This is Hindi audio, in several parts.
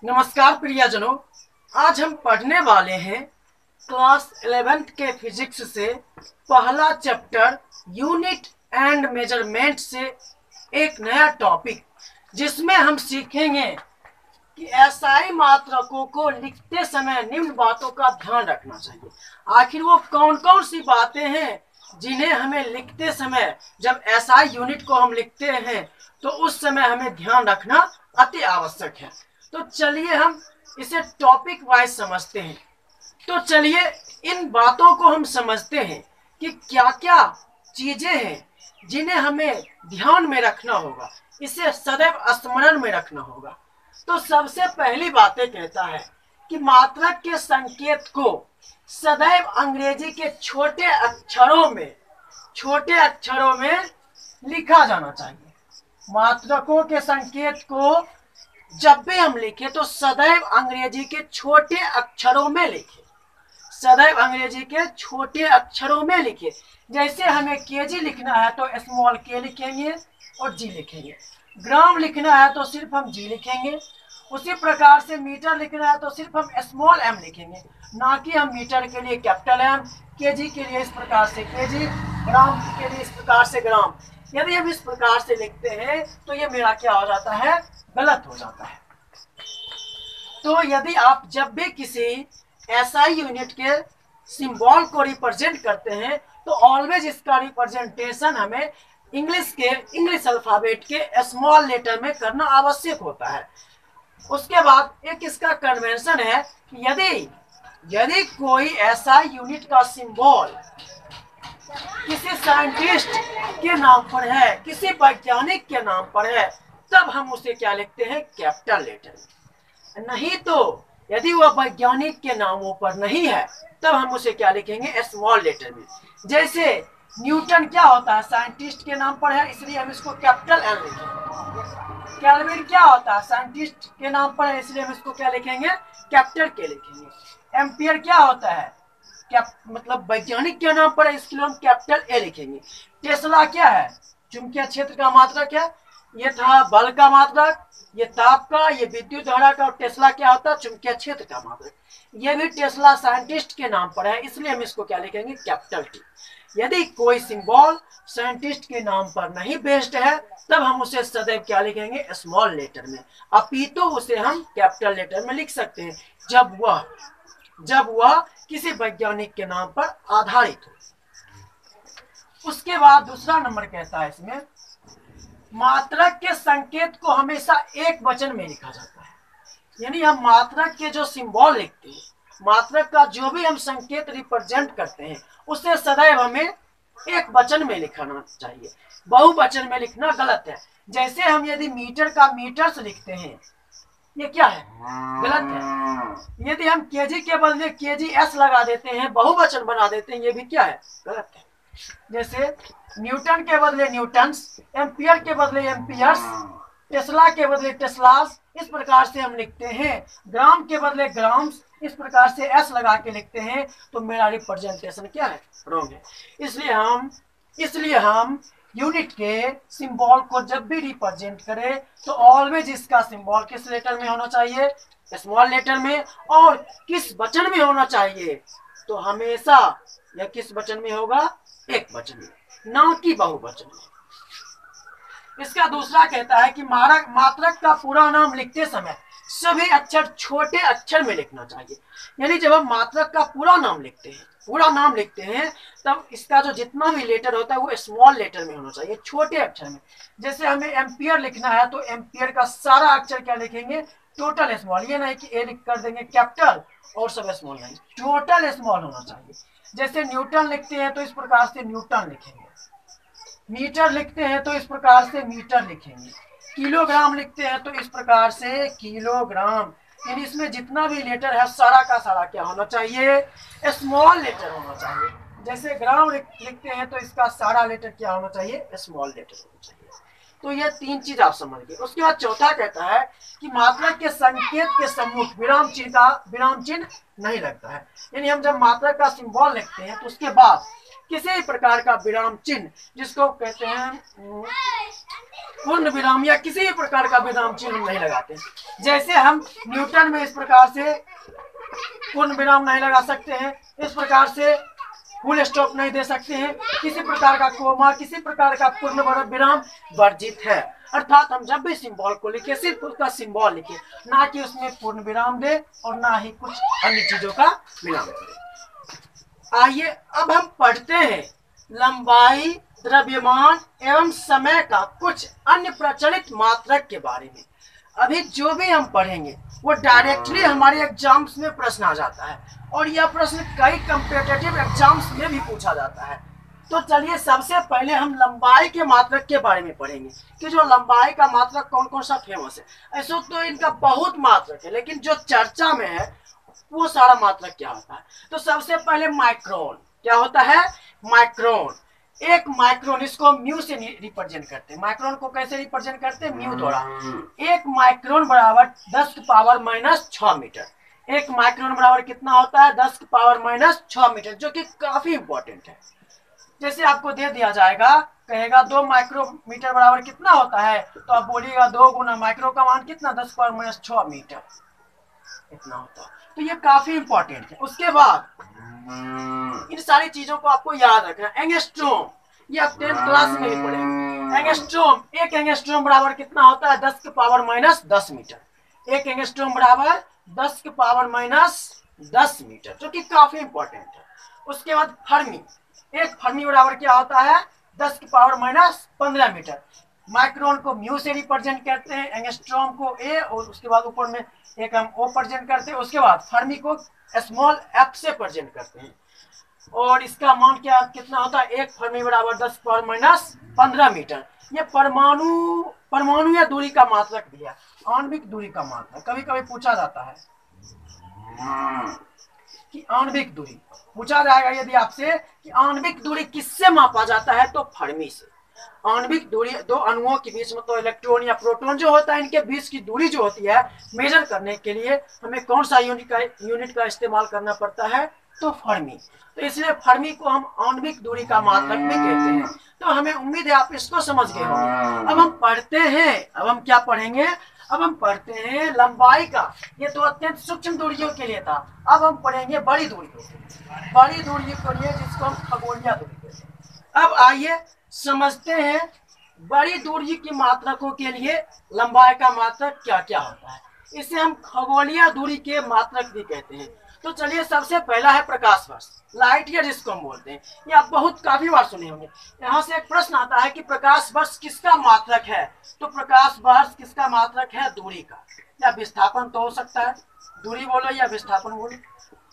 नमस्कार प्रियजनों, आज हम पढ़ने वाले हैं क्लास 11th के फिजिक्स से पहला चैप्टर यूनिट एंड मेजरमेंट से एक नया टॉपिक, जिसमें हम सीखेंगे कि एसआई मात्रकों को लिखते समय निम्न बातों का ध्यान रखना चाहिए। आखिर वो कौन कौन सी बातें हैं जिन्हें हमें लिखते समय, जब एसआई यूनिट को हम लिखते हैं तो उस समय हमें ध्यान रखना अति आवश्यक है। तो चलिए हम इसे टॉपिक वाइज समझते हैं। तो चलिए इन बातों को हम समझते हैं कि क्या क्या चीजें हैं जिन्हें हमें ध्यान में रखना होगा, इसे सदैव स्मरण में रखना होगा। तो सबसे पहली बातें कहता है कि मात्रक के संकेत को सदैव अंग्रेजी के छोटे अक्षरों में लिखा जाना चाहिए। मात्रकों के संकेत को जब भी हम लिखें तो सदैव अंग्रेजी के छोटे अक्षरों में लिखें, सदैव अंग्रेजी के छोटे अक्षरों में लिखें। जैसे हमें केजी लिखना है तो स्मॉल के लिखेंगे और जी लिखेंगे। ग्राम लिखना है तो सिर्फ हम जी लिखेंगे। उसी प्रकार से मीटर लिखना है तो सिर्फ हम स्मॉल एम लिखेंगे, ना कि हम मीटर के लिए कैपिटल एम, केजी के लिए इस प्रकार से केजी, ग्राम के लिए इस प्रकार से ग्राम। यदि हम इस प्रकार से लिखते हैं तो ये मेरा क्या हो जाता है, गलत हो जाता है। तो यदि आप जब भी किसी एसआई यूनिट के सिंबल को रिप्रेजेंट करते हैं तो ऑलवेज इसका रिप्रेजेंटेशन हमें इंग्लिश अल्फाबेट के स्मॉल लेटर में करना आवश्यक होता है। उसके बाद एक इसका कन्वेंशन है कि यदि कोई एसआई यूनिट का सिंबल किसी साइंटिस्ट के नाम पर है, किसी वैज्ञानिक के नाम पर है, तब हम उसे क्या लिखते हैं, कैपिटल लेटर में। नहीं तो यदि वह वैज्ञानिक के नामों पर नहीं है तब हम उसे क्या लिखेंगे, स्मॉल लेटर में। जैसे न्यूटन क्या होता है, साइंटिस्ट के नाम पर है, इसलिए हम इसको कैपिटल एन लिखेंगे। कैल्विन क्या होता है, साइंटिस्ट के नाम पर है, इसलिए हम इसको क्या लिखेंगे, कैपिटल के लिखेंगे। एम्पियर क्या होता है, मतलब वैज्ञानिक के नाम पर है, इसके लिए हम कैपिटल ए लिखेंगे। टेस्ला क्या है, चुंबकीय क्षेत्र का मात्रक है, ये था बल का मात्रक, ये ताप का, ये विद्युत धारा का। और टेस्ला क्या होता है, चुंबकीय क्षेत्र का मात्रक। ये भी टेस्ला साइंटिस्ट के नाम पर है, इसलिए हम इसको क्या लिखेंगे, कैपिटल टी। यदि कोई सिंबल साइंटिस्ट के नाम पर नहीं बेस्ड है तब हम उसे सदैव क्या लिखेंगे, स्मॉल लेटर में। अपितु उसे हम कैपिटल लेटर में लिख सकते हैं जब वह किसी वैज्ञानिक के नाम पर आधारित हो। उसके बाद दूसरा नंबर कहता है इसमें, मात्रक के संकेत को हमेशा एक वचन में लिखा जाता है। यानी हम मात्रक के जो सिंबल लिखते हैं, मात्रक का जो भी हम संकेत रिप्रेजेंट करते हैं, उसे सदैव हमें एक वचन में लिखना चाहिए, बहुवचन में लिखना गलत है। जैसे हम यदि मीटर का मीटर्स लिखते हैं, ये क्या है, गलत है। यदि हम केजी के बदले केजी एस लगा देते हैं, बहुवचन बना देते हैं, ये भी क्या है, गलत है। जैसे न्यूटन के बदले न्यूटन्स, एम्पियर के बदले एम्पियर्स, टेस्ला के बदले टेस्लास, इस प्रकार से हम लिखते हैं। ग्राम के बदले ग्राम्स, इस प्रकार से एस लगा के लिखते हैं, तो मेरा रिप्रेजेंटेशन क्या है, रॉन्ग है। इसलिए हम यूनिट के सिंबल को जब भी रिप्रेजेंट करें तो ऑलवेज इसका सिंबल किस लेटर में होना चाहिए, स्मॉल लेटर में। और किस वचन में होना चाहिए, तो हमेशा यह किस वचन में होगा, एक वचन में, ना कि बहुवचन में। इसका दूसरा कहता है कि मात्रक का पूरा नाम लिखते समय सभी अक्षर छोटे अक्षर में लिखना चाहिए। यानी जब हम मात्रक का पूरा नाम लिखते हैं तब इसका जो जितना भी लेटर होता है वो स्मॉल लेटर में होना चाहिए, छोटे अक्षर में। जैसे हमें एम्पियर लिखना है तो एम्पियर का सारा अक्षर क्या लिखेंगे, टोटल स्मॉल। ये नहीं कि ए लिख कर देंगे कैपिटल और सब स्मॉल, नहीं, टोटल स्मॉल होना चाहिए। जैसे न्यूटन लिखते हैं तो इस प्रकार से न्यूटन लिखेंगे, मीटर लिखते हैं तो इस प्रकार से मीटर लिखेंगे, किलोग्राम लिखते हैं तो इस प्रकार से किलोग्राम। यानी इसमें जितना भी लेटर है सारा का सारा क्या होना चाहिए, स्मॉल लेटर होना चाहिए। जैसे ग्राम लिखते हैं तो इसका सारा लेटर क्या होना चाहिए, स्मॉल लेटर होना चाहिए। तो ये तीन चीज आप समझ गए। उसके बाद चौथा कहता है कि मात्रक के संकेत के सम्मुख विराम चिन्ह नहीं लगता है। यानी हम जब मात्रक का सिंबल लिखते हैं तो उसके बाद किसी प्रकार का विराम चिन्ह, जिसको कहते हैं पूर्ण विराम या किसी भी प्रकार का विराम चिन्ह नहीं लगाते। जैसे हम न्यूटन में इस प्रकार से पूर्ण विराम नहीं लगा सकते हैं, इस प्रकार से फुल स्टॉप नहीं दे सकते हैं, किसी प्रकार का कोमा, किसी प्रकार का पूर्ण विराम वर्जित है। अर्थात हम जब भी सिंबल को लिखे सिर्फ उसका सिंबल लिखे, ना कि उसमें पूर्ण विराम दे और ना ही कुछ अन्य चीजों का विराम दे। आइए अब हम पढ़ते हैं लंबाई, द्रव्यमान एवं समय का कुछ अन्य प्रचलित मात्रक के बारे में। अभी जो भी हम पढ़ेंगे वो डायरेक्टली हमारे एग्जाम्स में प्रश्न आ जाता है और यह प्रश्न कई कॉम्पिटिटिव एग्जाम्स में भी पूछा जाता है। तो चलिए सबसे पहले हम लंबाई के मात्रक के बारे में पढ़ेंगे कि जो लंबाई का मात्रक कौन कौन सा फेमस है। ऐसा तो इनका बहुत मात्रक है, लेकिन जो चर्चा में है वो सारा मात्रक क्या होता है। तो सबसे पहले माइक्रोन क्या होता है। माइक्रोन, एक माइक्रोन, इसको म्यू से रिप्रेजेंट करते हैं। माइक्रोन को कैसे रिप्रेजेंट करते हैं, म्यू द्वारा। एक माइक्रोन बराबर 10 की पावर माइनस 6 मीटर। एक माइक्रोन बराबर कितना होता है, 10 की पावर माइनस 6 मीटर, जो कि काफी इंपॉर्टेंट है। जैसे आपको दे दिया जाएगा, कहेगा 2 माइक्रोमीटर बराबर कितना होता है, तो आप बोलिएगा 2 गुना माइक्रो का मान कितना, 10 पावर माइनस 6 मीटर इतना होता है। तो ये काफी इंपॉर्टेंट है। उसके बाद इन सारी चीजों को आपको याद रखना। एंगस्ट्रोम, ये आप 10th क्लास में भी पढ़ेंगे। एंगस्ट्रोम, एक एंगस्ट्रोम बराबर कितना होता है, 10 की पावर माइनस 10 मीटर। एक एंगस्ट्रोम बराबर 10 की पावर माइनस 10 मीटर, जो कि काफी इंपॉर्टेंट है। उसके बाद फर्मी, एक फर्मी बराबर क्या होता है, 10 की पावर माइनस 15 मीटर। माइक्रोन को म्यू से रिप्रेजेंट करते हैं, एंगस्ट्रॉम को ए, और उसके बाद ऊपर में एक हम ओ प्रेजेंट करते हैं। उसके बाद फर्मी को स्मॉल एफ से प्रेजेंट करते हैं और इसका मान क्या कितना होता है, एक फर्मी बराबर 10 पावर माइनस 15 मीटर। ये परमाणु या दूरी का मात्रक भी है, आणविक दूरी का मात्रक। कभी कभी पूछा जाता है कि आणविक दूरी पूछा जाएगा यदि आपसे कि आणविक दूरी किससे मापा जाता है, तो फर्मी से। आणविक दूरी दो अणुओं के बीच में, तो इलेक्ट्रॉन या प्रोटॉन जो होता है, इनके बीच की दूरी जो होती है मेजर करने के लिए हमें कौन सा यूनिट का इस्तेमाल करना पड़ता है, तो फर्मी। तो इसलिए फर्मी को हम आणविक दूरी का मात्रक भी कहते हैं। तो हमें उम्मीद है आप इसको समझ गए होंगे। अब हम पढ़ते हैं, अब हम क्या पढ़ेंगे, अब हम पढ़ते हैं लंबाई का। ये तो अत्यंत सूक्ष्म दूरियों के लिए था। अब हम पढ़ेंगे बड़ी दूरियों के लिए, बड़ी दूरी के लिए, जिसको हम खगोलीय दूरी कहते हैं। अब आइए समझते हैं बड़ी दूरी की मात्रकों के लिए लंबाई का मात्रक क्या क्या होता है। इसे हम खगोलीय दूरी के मात्रक भी कहते हैं। तो चलिए सबसे पहला है प्रकाश वर्ष, लाइट ईयर जिसको हम बोलते हैं। ये आप बहुत काफी बार सुने होंगे। यहाँ से एक प्रश्न आता है कि प्रकाश वर्ष किसका मात्रक है, तो प्रकाश वर्ष किसका मात्रक है, दूरी का, या विस्थापन तो हो सकता है, दूरी बोलो या विस्थापन बोलो।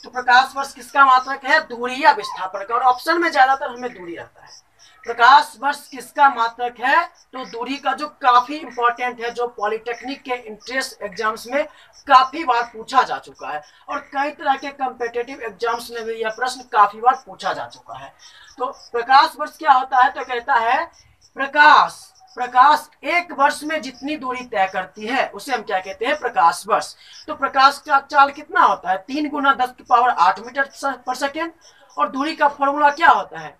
तो प्रकाश वर्ष किसका मात्रक है, दूरी या विस्थापन का। और ऑप्शन में ज्यादातर हमें दूरी रहता है। प्रकाश वर्ष किसका मात्रक है, तो दूरी का, जो काफी इंपॉर्टेंट है, जो पॉलिटेक्निक के इंट्रेंस एग्जाम्स में काफी बार पूछा जा चुका है और कई तरह के कॉम्पिटिटिव एग्जाम्स में भी यह प्रश्न काफी बार पूछा जा चुका है। तो प्रकाश वर्ष क्या होता है, तो कहता है प्रकाश एक वर्ष में जितनी दूरी तय करती है उसे हम क्या कहते हैं, प्रकाश वर्ष। तो प्रकाश का चाल कितना होता है, 3 गुना 10 की पावर 8 मीटर पर सेकेंड। और दूरी का फॉर्मूला क्या होता है,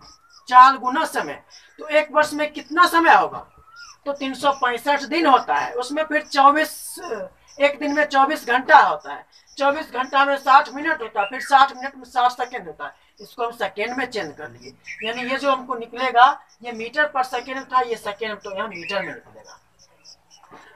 चाल गुना समय। तो एक वर्ष में कितना समय होगा, तो 365 दिन होता है। उसमें फिर 24, एक दिन में 24 घंटा होता है, 24 घंटा में 60 मिनट होता है, फिर 60 मिनट में 60 सेकेंड होता है। इसको हम सेकेंड में चेंज कर लिए, यानी ये जो हमको निकलेगा ये मीटर पर सेकेंड था, ये सेकेंड तो यहाँ मीटर में निकलेगा।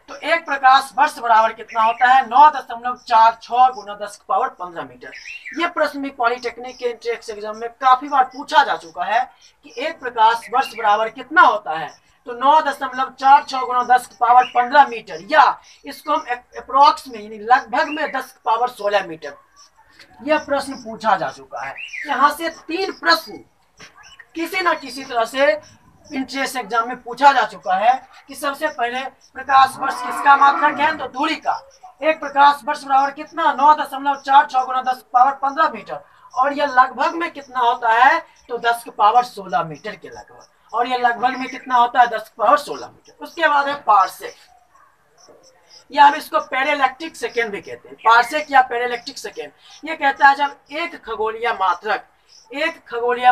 तो एक प्रकाश वर्ष बराबर कितना होता है, 9.46 गुना 10 की पावर 15 मीटर। ये प्रश्न भी पॉलिटेक्निक के एंट्रेंस एग्जाम में काफी बार पूछा जा चुका है कि एक प्रकाश वर्ष बराबर कितना होता है, तो 9.46 गुना 10 की पावर 15 मीटर, या इसको हम अप्रोक्स में यानी लगभग में 10 की पावर 16 मीटर। यह प्रश्न पूछा जा चुका है। यहाँ से 3 प्रश्न किसी न किसी तरह से इंट्रेंस एग्जाम में पूछा जा चुका है कि सबसे पहले प्रकाश वर्ष किसका मात्रक है, तो दूरी का। एक प्रकाश वर्ष बराबर कितना, 9.46 गुना 10 की पावर 15 मीटर, और यह लगभग में कितना होता है, तो 10 की पावर 16 मीटर के लगभग। और यह लगभग में कितना होता है, 10 की पावर 16 मीटर। उसके बाद है पारसेक, या हम इसको पेरिलेक्ट्रिक सेकेंड भी कहते हैं, पारसेक या पेरिलेक्ट्रिक सेकेंड। ये कहता है जब एक खगोलीय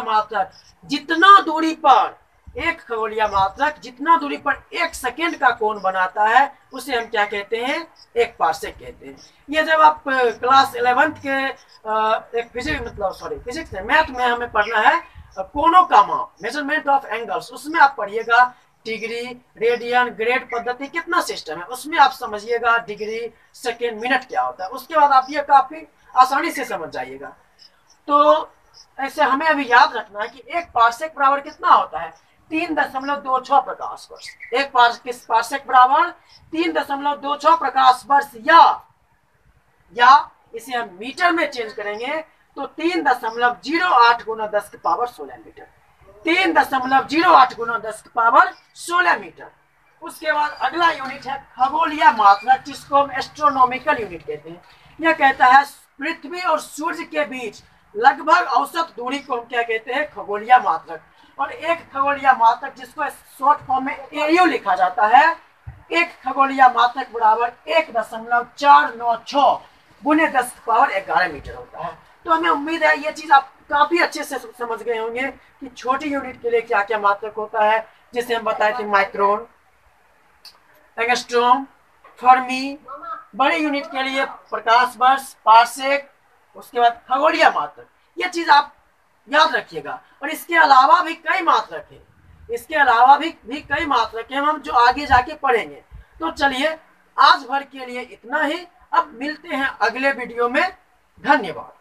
मात्रक जितना दूरी पर एक खगोलीय मात्रक जितना दूरी पर 1 सेकेंड का कोण बनाता है उसे हम क्या कहते हैं, 1 पार्सेक कहते हैं। ये जब आप क्लास 11th के एक फिजिक्स मैथ में हमें पढ़ना है कोणों का माप, मेजरमेंट ऑफ एंगल्स, उसमें आप पढ़िएगा डिग्री, रेडियन, ग्रेड पद्धति कितना सिस्टम है, उसमें आप समझिएगा डिग्री, सेकेंड, मिनट क्या होता है। उसके बाद आप ये काफी आसानी से समझ जाइएगा। तो ऐसे हमें अभी याद रखना है कि 1 पार्सेक बराबर कितना होता है, 3.26 प्रकाश वर्ष। 1 पार्सेक बराबर 3.26 प्रकाश वर्ष, या इसे हम मीटर में चेंज करेंगे तो 3.08 गुना 10 की पावर 16 मीटर। 3.08 गुना 10 की पावर 16 मीटर। उसके बाद अगला यूनिट है खगोलीय मात्रक, जिसको हम एस्ट्रोनॉमिकल यूनिट कहते हैं। यह कहता है पृथ्वी और सूर्य के बीच लगभग औसत दूरी को हम क्या कहते हैं, खगोलीय मात्रक। और एक खगोलीय मात्रक जिसको शॉर्ट फॉर्म में एयू लिखा जाता है, एक खगोलीय मात्रक बराबर 1.496 गुने 10 की पावर 11 मीटर होता है। तो हमें उम्मीद है ये चीज आप काफी अच्छे से समझ गए होंगे कि छोटी यूनिट के लिए क्या क्या मात्रक होता है, जिसे हम बताए थे माइक्रोन, एंगस्ट्रॉम, फर्मी। बड़ी यूनिट के लिए प्रकाश वर्ष, पार्सेक, उसके बाद खगोलीय मात्रक। ये चीज आप याद रखिएगा। और इसके अलावा भी कई मात्रक है, इसके अलावा भी कई मात्रक है हम जो आगे जाके पढ़ेंगे। तो चलिए आज भर के लिए इतना ही, अब मिलते हैं अगले वीडियो में। धन्यवाद।